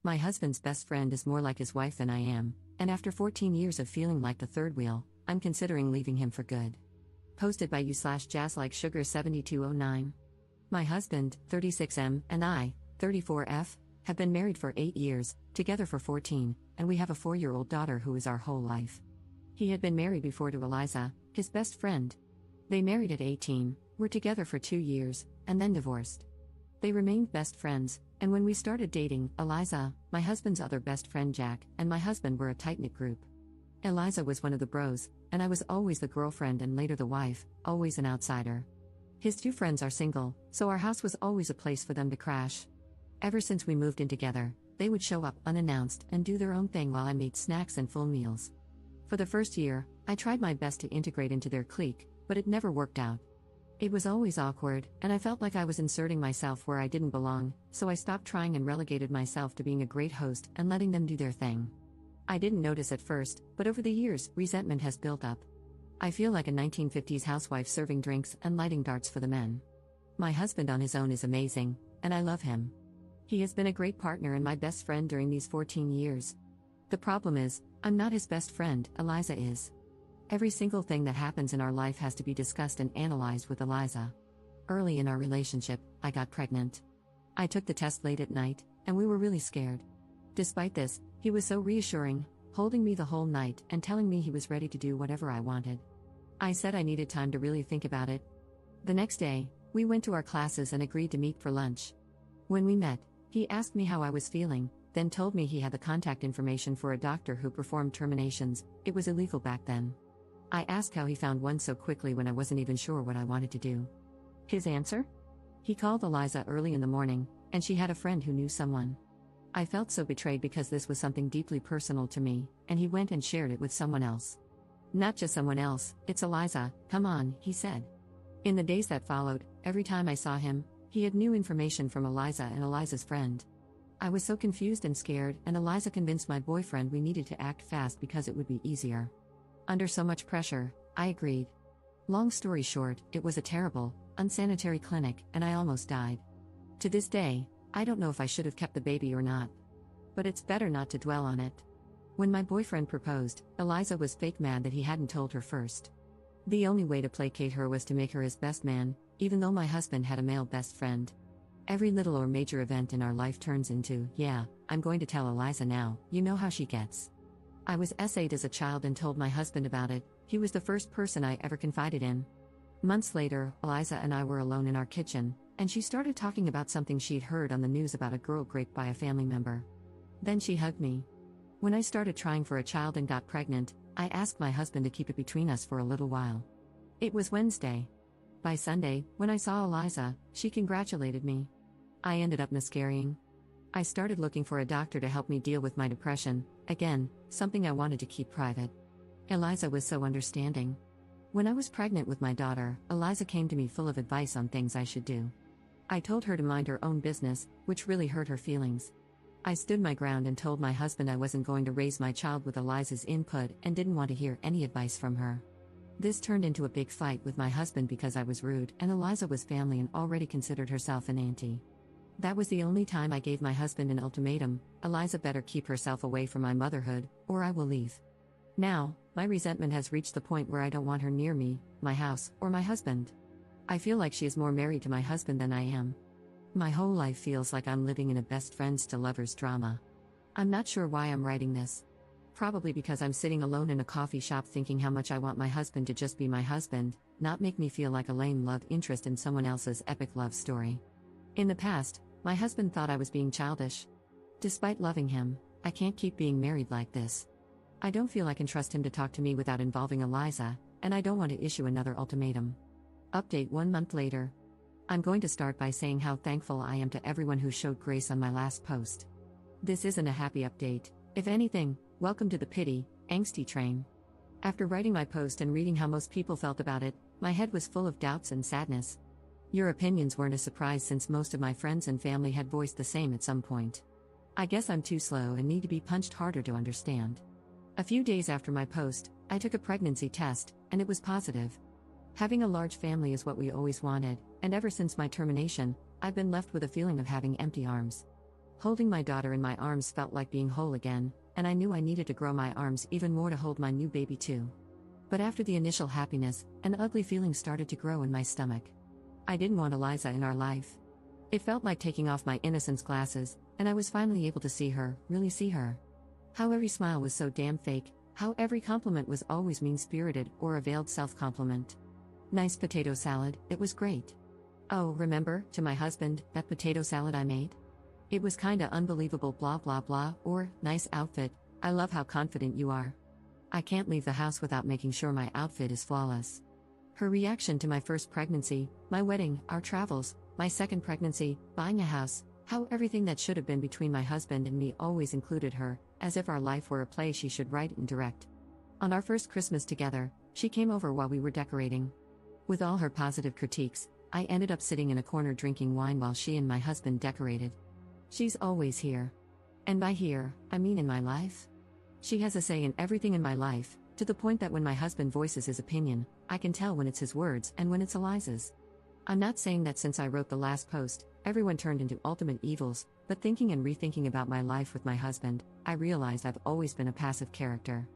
My husband's best friend is more like his wife than I am, and after 14 years of feeling like the third wheel, I'm considering leaving him for good. Posted by you/jazzlikesugar7209. My husband, 36M, and I, 34F, have been married for 8 years, together for 14, and we have a 4-year-old daughter who is our whole life. He had been married before to Eliza, his best friend. They married at 18, were together for 2 years, and then divorced. They remained best friends, and when we started dating, Eliza, my husband's other best friend Jack, and my husband were a tight-knit group. Eliza was one of the bros, and I was always the girlfriend and later the wife, always an outsider. His 2 friends are single, so our house was always a place for them to crash. Ever since we moved in together, they would show up unannounced and do their own thing while I made snacks and full meals. For the first year, I tried my best to integrate into their clique, but it never worked out. It was always awkward, and I felt like I was inserting myself where I didn't belong, so I stopped trying and relegated myself to being a great host and letting them do their thing. I didn't notice at first, but over the years, resentment has built up. I feel like a 1950s housewife serving drinks and lighting darts for the men. My husband on his own is amazing, and I love him. He has been a great partner and my best friend during these 14 years. The problem is, I'm not his best friend, Eliza is. Every single thing that happens in our life has to be discussed and analyzed with Eliza. Early in our relationship, I got pregnant. I took the test late at night, and we were really scared. Despite this, he was so reassuring, holding me the whole night and telling me he was ready to do whatever I wanted. I said I needed time to really think about it. The next day, we went to our classes and agreed to meet for lunch. When we met, he asked me how I was feeling, then told me he had the contact information for a doctor who performed terminations. It was illegal back then. I asked how he found one so quickly when I wasn't even sure what I wanted to do. His answer? He called Eliza early in the morning, and she had a friend who knew someone. I felt so betrayed because this was something deeply personal to me, and he went and shared it with someone else. Not just someone else, it's Eliza, come on, he said. In the days that followed, every time I saw him, he had new information from Eliza and Eliza's friend. I was so confused and scared, and Eliza convinced my boyfriend we needed to act fast because it would be easier. Under so much pressure, I agreed. Long story short, it was a terrible, unsanitary clinic, and I almost died. To this day, I don't know if I should have kept the baby or not. But it's better not to dwell on it. When my boyfriend proposed, Eliza was fake mad that he hadn't told her first. The only way to placate her was to make her his best man, even though my husband had a male best friend. Every little or major event in our life turns into, yeah, I'm going to tell Eliza now, you know how she gets. I was SA'd as a child and told my husband about it. He was the first person I ever confided in. Months later, Eliza and I were alone in our kitchen, and she started talking about something she'd heard on the news about a girl raped by a family member. Then she hugged me. When I started trying for a child and got pregnant, I asked my husband to keep it between us for a little while. It was Wednesday. By Sunday, when I saw Eliza, she congratulated me. I ended up miscarrying. I started looking for a doctor to help me deal with my depression, again, something I wanted to keep private. Eliza was so understanding. When I was pregnant with my daughter, Eliza came to me full of advice on things I should do. I told her to mind her own business, which really hurt her feelings. I stood my ground and told my husband I wasn't going to raise my child with Eliza's input and didn't want to hear any advice from her. This turned into a big fight with my husband because I was rude and Eliza was family and already considered herself an auntie. That was the only time I gave my husband an ultimatum: Eliza better keep herself away from my motherhood, or I will leave. Now, my resentment has reached the point where I don't want her near me, my house, or my husband. I feel like she is more married to my husband than I am. My whole life feels like I'm living in a best friends to lovers drama. I'm not sure why I'm writing this. Probably because I'm sitting alone in a coffee shop thinking how much I want my husband to just be my husband, not make me feel like a lame love interest in someone else's epic love story. In the past, my husband thought I was being childish. Despite loving him, I can't keep being married like this. I don't feel I can trust him to talk to me without involving Eliza, and I don't want to issue another ultimatum. Update 1 month later. I'm going to start by saying how thankful I am to everyone who showed grace on my last post. This isn't a happy update. If anything, welcome to the pity, angsty train. After writing my post and reading how most people felt about it, my head was full of doubts and sadness. Your opinions weren't a surprise since most of my friends and family had voiced the same at some point. I guess I'm too slow and need to be punched harder to understand. A few days after my post, I took a pregnancy test, and it was positive. Having a large family is what we always wanted, and ever since my termination, I've been left with a feeling of having empty arms. Holding my daughter in my arms felt like being whole again, and I knew I needed to grow my arms even more to hold my new baby too. But after the initial happiness, an ugly feeling started to grow in my stomach. I didn't want Eliza in our life. It felt like taking off my innocence glasses, and I was finally able to see her, really see her. How every smile was so damn fake, how every compliment was always mean-spirited or a veiled self-compliment. Nice potato salad, it was great. Oh, remember, to my husband, that potato salad I made? It was kinda unbelievable blah blah blah, or, nice outfit, I love how confident you are. I can't leave the house without making sure my outfit is flawless. Her reaction to my first pregnancy, my wedding, our travels, my second pregnancy, buying a house, how everything that should have been between my husband and me always included her, as if our life were a play she should write and direct. On our first Christmas together, she came over while we were decorating. With all her positive critiques, I ended up sitting in a corner drinking wine while she and my husband decorated. She's always here. And by here, I mean in my life. She has a say in everything in my life, to the point that when my husband voices his opinion, I can tell when it's his words and when it's Eliza's. I'm not saying that since I wrote the last post, everyone turned into ultimate evils, but thinking and rethinking about my life with my husband, I realized I've always been a passive character.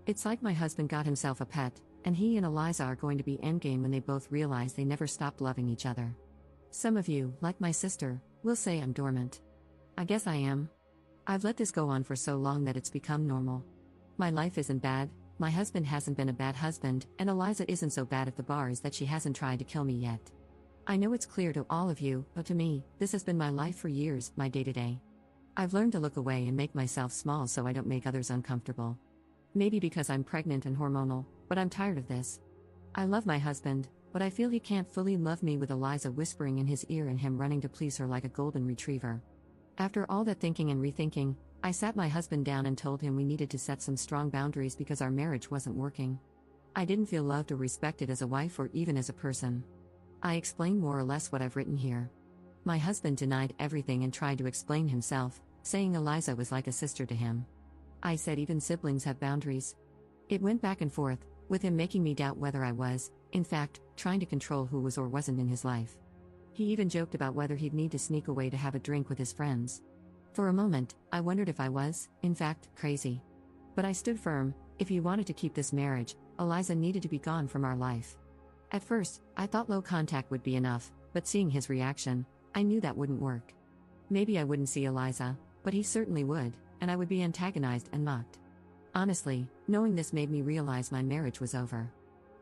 It's like my husband got himself a pet, and he and Eliza are going to be endgame when they both realize they never stopped loving each other. Some of you, like my sister, will say I'm dormant. I guess I am. I've let this go on for so long that it's become normal. My life isn't bad, my husband hasn't been a bad husband, and Eliza isn't so bad at the bars that she hasn't tried to kill me yet. I know it's clear to all of you, but to me, this has been my life for years, my day-to-day. I've learned to look away and make myself small so I don't make others uncomfortable. Maybe because I'm pregnant and hormonal, but I'm tired of this. I love my husband, but I feel he can't fully love me with Eliza whispering in his ear and him running to please her like a golden retriever. After all that thinking and rethinking, I sat my husband down and told him we needed to set some strong boundaries because our marriage wasn't working. I didn't feel loved or respected as a wife or even as a person. I explained more or less what I've written here. My husband denied everything and tried to explain himself, saying Eliza was like a sister to him. I said even siblings have boundaries. It went back and forth, with him making me doubt whether I was, in fact, trying to control who was or wasn't in his life. He even joked about whether he'd need to sneak away to have a drink with his friends. For a moment, I wondered if I was, in fact, crazy. But I stood firm. If he wanted to keep this marriage, Eliza needed to be gone from our life. At first, I thought low contact would be enough, but seeing his reaction, I knew that wouldn't work. Maybe I wouldn't see Eliza, but he certainly would, and I would be antagonized and mocked. Honestly, knowing this made me realize my marriage was over.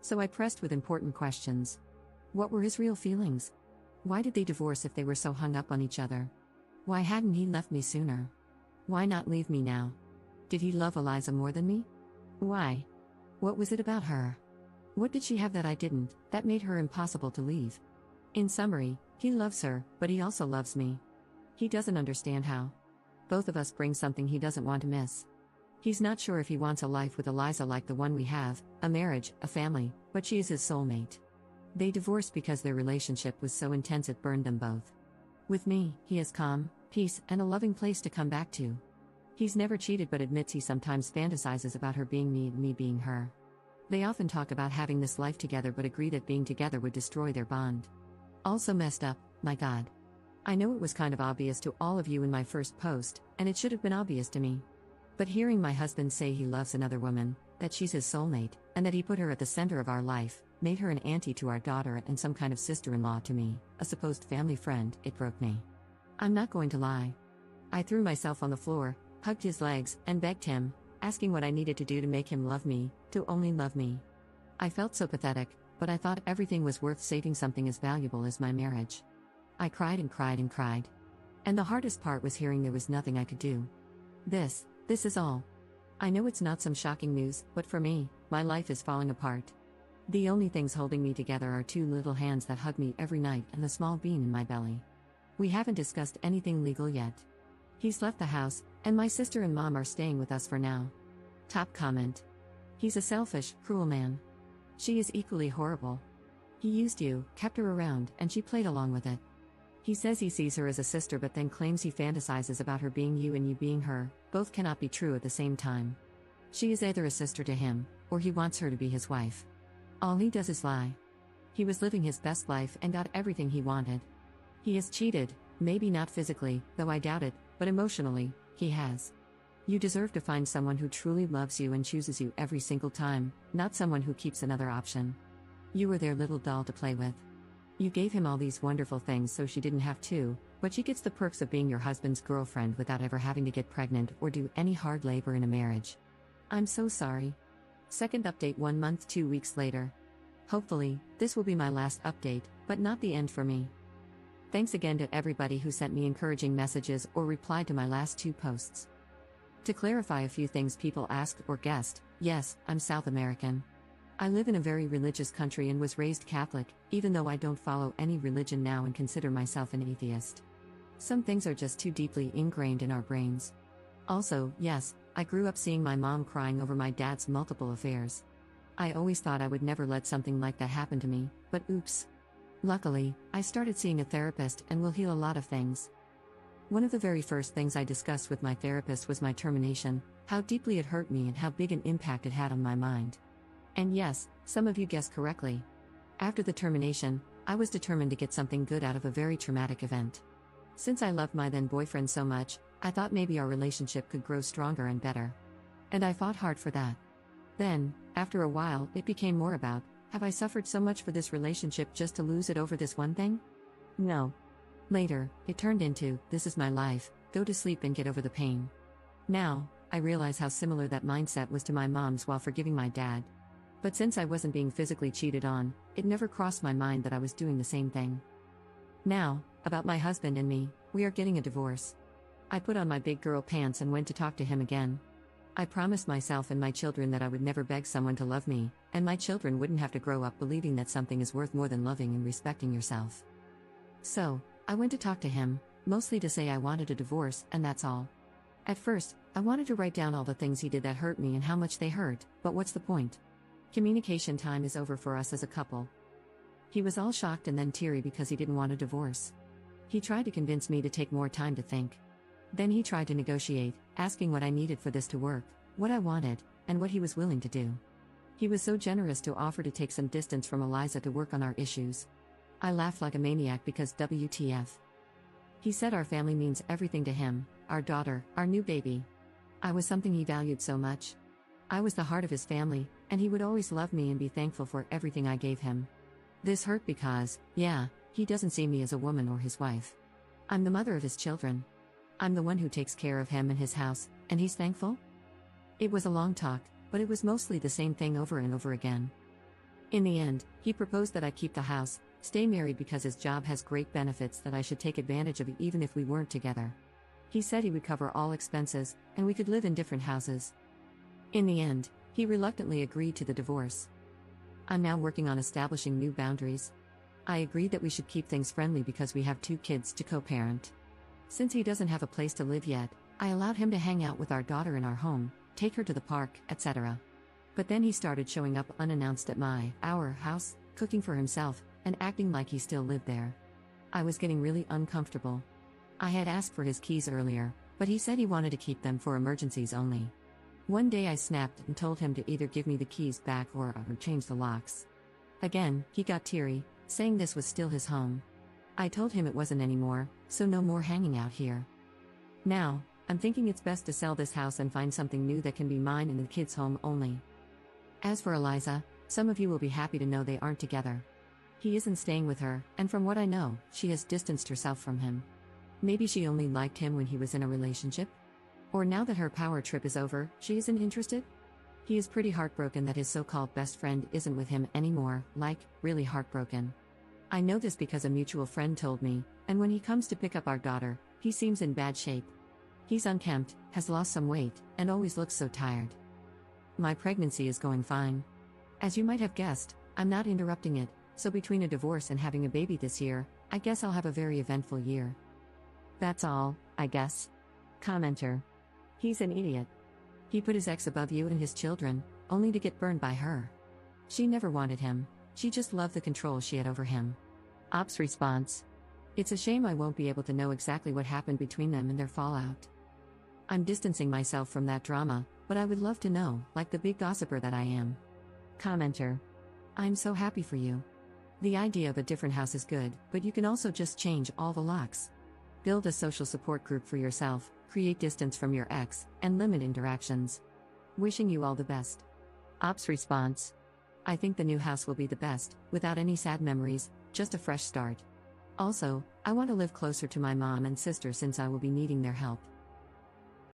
So I pressed with important questions. What were his real feelings? Why did they divorce if they were so hung up on each other? Why hadn't he left me sooner? Why not leave me now? Did he love Eliza more than me? Why? What was it about her? What did she have that I didn't, that made her impossible to leave? In summary, he loves her, but he also loves me. He doesn't understand how. Both of us bring something he doesn't want to miss. He's not sure if he wants a life with Eliza like the one we have, a marriage, a family, but she is his soulmate. They divorced because their relationship was so intense it burned them both. With me, he has calm, peace, and a loving place to come back to. He's never cheated but admits he sometimes fantasizes about her being me and me being her. They often talk about having this life together but agree that being together would destroy their bond. Also messed up, my God. I know it was kind of obvious to all of you in my first post, and it should have been obvious to me. But hearing my husband say he loves another woman, that she's his soulmate, and that he put her at the center of our life, made her an auntie to our daughter and some kind of sister-in-law to me, a supposed family friend, it broke me. I'm not going to lie. I threw myself on the floor, hugged his legs, and begged him, asking what I needed to do to make him love me, to only love me. I felt so pathetic, but I thought everything was worth saving something as valuable as my marriage. I cried and cried and cried. And the hardest part was hearing there was nothing I could do. This is all. I know it's not some shocking news, but for me, my life is falling apart. The only things holding me together are two little hands that hug me every night and the small bean in my belly. We haven't discussed anything legal yet. He's left the house, and my sister and mom are staying with us for now. Top comment. He's a selfish, cruel man. She is equally horrible. He used you, kept her around, and she played along with it. He says he sees her as a sister but then claims he fantasizes about her being you and you being her. Both cannot be true at the same time. She is either a sister to him, or he wants her to be his wife. All he does is lie. He was living his best life and got everything he wanted. He has cheated, maybe not physically, though I doubt it, but emotionally, he has. You deserve to find someone who truly loves you and chooses you every single time, not someone who keeps another option. You were their little doll to play with. You gave him all these wonderful things so she didn't have to, but she gets the perks of being your husband's girlfriend without ever having to get pregnant or do any hard labor in a marriage. I'm so sorry. Second update 1 month 2 weeks later. Hopefully, this will be my last update, but not the end for me. Thanks again to everybody who sent me encouraging messages or replied to my last 2 posts. To clarify a few things people asked or guessed, yes, I'm South American. I live in a very religious country and was raised Catholic, even though I don't follow any religion now and consider myself an atheist. Some things are just too deeply ingrained in our brains. Also, yes, I grew up seeing my mom crying over my dad's multiple affairs. I always thought I would never let something like that happen to me, but oops. Luckily, I started seeing a therapist and will heal a lot of things. One of the very first things I discussed with my therapist was my termination, how deeply it hurt me and how big an impact it had on my mind. And yes, some of you guessed correctly. After the termination, I was determined to get something good out of a very traumatic event. Since I loved my then boyfriend so much, I thought maybe our relationship could grow stronger and better. And I fought hard for that. Then, after a while, it became more about, have I suffered so much for this relationship just to lose it over this one thing? No. Later, it turned into, this is my life, go to sleep and get over the pain. Now, I realize how similar that mindset was to my mom's while forgiving my dad. But since I wasn't being physically cheated on, it never crossed my mind that I was doing the same thing. Now, about my husband and me, we are getting a divorce. I put on my big girl pants and went to talk to him again. I promised myself and my children that I would never beg someone to love me, and my children wouldn't have to grow up believing that something is worth more than loving and respecting yourself. So, I went to talk to him, mostly to say I wanted a divorce, and that's all. At first, I wanted to write down all the things he did that hurt me and how much they hurt, but what's the point? Communication time is over for us as a couple. He was all shocked and then teary because he didn't want a divorce. He tried to convince me to take more time to think. Then he tried to negotiate, asking what I needed for this to work, what I wanted, and what he was willing to do. He was so generous to offer to take some distance from Eliza to work on our issues. I laughed like a maniac because WTF. He said our family means everything to him, our daughter, our new baby. I was something he valued so much. I was the heart of his family, and he would always love me and be thankful for everything I gave him. This hurt because, yeah, he doesn't see me as a woman or his wife. I'm the mother of his children. I'm the one who takes care of him and his house, and he's thankful? It was a long talk, but it was mostly the same thing over and over again. In the end, he proposed that I keep the house, stay married because his job has great benefits that I should take advantage of even if we weren't together. He said he would cover all expenses, and we could live in different houses. In the end, he reluctantly agreed to the divorce. I'm now working on establishing new boundaries. I agreed that we should keep things friendly because we have 2 kids to co-parent. Since he doesn't have a place to live yet, I allowed him to hang out with our daughter in our home, take her to the park, etc. But then he started showing up unannounced at our house, cooking for himself, and acting like he still lived there. I was getting really uncomfortable. I had asked for his keys earlier, but he said he wanted to keep them for emergencies only. One day I snapped and told him to either give me the keys back or change the locks. Again, he got teary, saying this was still his home. I told him it wasn't anymore, so no more hanging out here. Now, I'm thinking it's best to sell this house and find something new that can be mine and the kids' home only. As for Eliza, some of you will be happy to know they aren't together. He isn't staying with her, and from what I know, she has distanced herself from him. Maybe she only liked him when he was in a relationship? Or now that her power trip is over, she isn't interested? He is pretty heartbroken that his so-called best friend isn't with him anymore, like, really heartbroken. I know this because a mutual friend told me, and when he comes to pick up our daughter, he seems in bad shape. He's unkempt, has lost some weight, and always looks so tired. My pregnancy is going fine. As you might have guessed, I'm not interrupting it, so between a divorce and having a baby this year, I guess I'll have a very eventful year. That's all, I guess. Commenter. He's an idiot. He put his ex above you and his children, only to get burned by her. She never wanted him, she just loved the control she had over him. Ops response. It's a shame I won't be able to know exactly what happened between them and their fallout. I'm distancing myself from that drama, but I would love to know, like the big gossiper that I am. Commenter. I'm so happy for you. The idea of a different house is good, but you can also just change all the locks. Build a social support group for yourself, create distance from your ex, and limit interactions. Wishing you all the best. Ops response. I think the new house will be the best, without any sad memories, just a fresh start. Also, I want to live closer to my mom and sister since I will be needing their help.